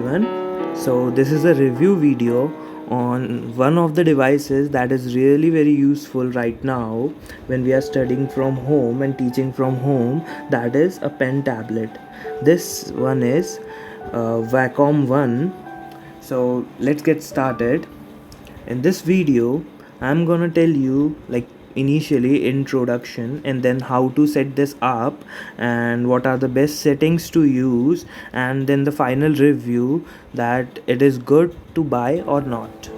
everyone. So this is a review video on one of the devices that is really very useful right now when we are studying from home and teaching from home, that is a pen tablet. This one is Wacom One. So let's get started. In this video I'm gonna tell you initially introduction and then how to set this up and what are the best settings to use, and then the final review that it is good to buy or not.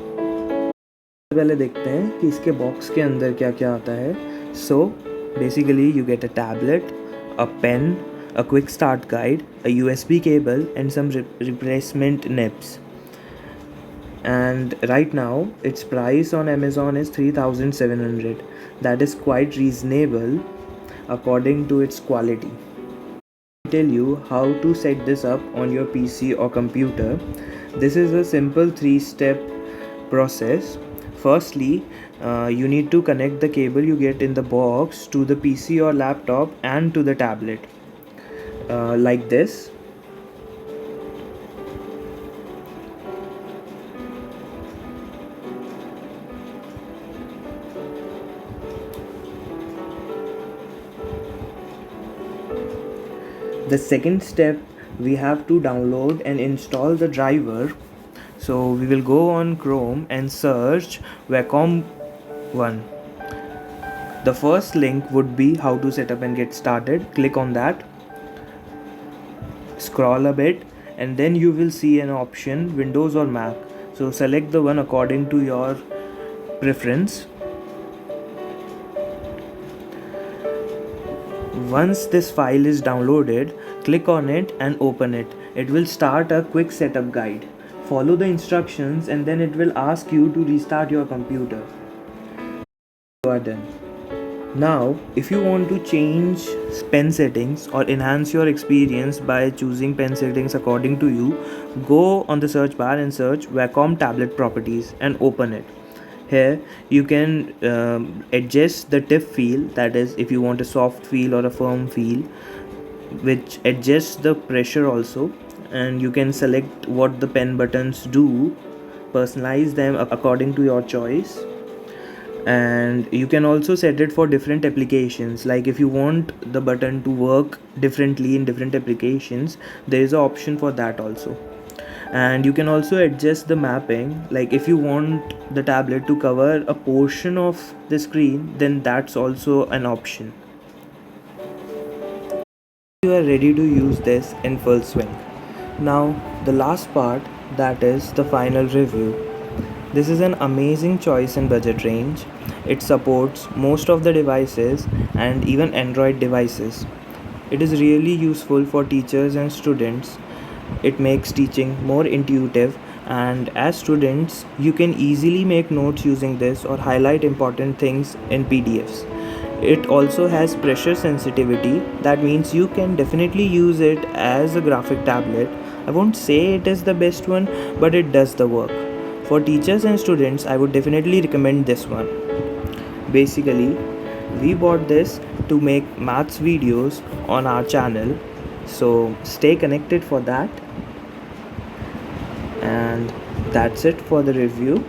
पहले देखते हैं कि इसके box के अंदर क्या क्या आता है. So basically you get a tablet, a pen, a quick start guide, a USB cable and some replacement nibs. And right now its price on Amazon is 3700. That is quite reasonable according to its quality. I'll tell you how to set this up on your PC or computer. This is a simple 3-step process. Firstly, you need to connect the cable you get in the box to the PC or laptop and to the tablet, like this. The second step, we have to download and install the driver. So we will go on Chrome and search Wacom One. The first link would be how to set up and get started. Click on that, scroll a bit, and then you will see an option Windows or Mac. So select the one according to your preference. Once this file is downloaded, click on it and open it. It will start a quick setup guide. Follow the instructions and then it will ask you to restart your computer. You are done. Now, if you want to change pen settings or enhance your experience by choosing pen settings according to you, go on the search bar and search Wacom tablet properties and open it. Here you can adjust the tip feel, that is if you want a soft feel or a firm feel, which adjusts the pressure also, and you can select what the pen buttons do, personalize them according to your choice. And you can also set it for different applications, like if you want the button to work differently in different applications, there is an option for that also. And you can also adjust the mapping, like if you want the tablet to cover a portion of the screen, then that's also an option. You are ready to use this in full swing. Now the last part, that is the final review. This is an amazing choice in budget range. It supports most of the devices and even Android devices. It is really useful for teachers and students. It makes teaching more intuitive, and as students you can easily make notes using this or highlight important things in PDFs. It also has pressure sensitivity, that means you can definitely use it as a graphic tablet. I won't say it is the best one, but it does the work. For teachers and students, I would definitely recommend this one. Basically, we bought this to make maths videos on our channel, so stay connected for that. And that's it for the review.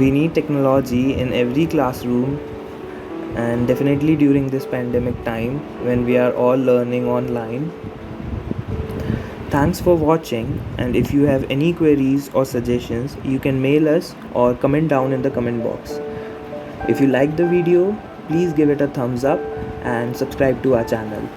We need technology in every classroom, and definitely during this pandemic time when we are all learning online. Thanks for watching, and if you have any queries or suggestions, you can mail us or comment down in the comment box. If you like the video, please give it a thumbs up and subscribe to our channel.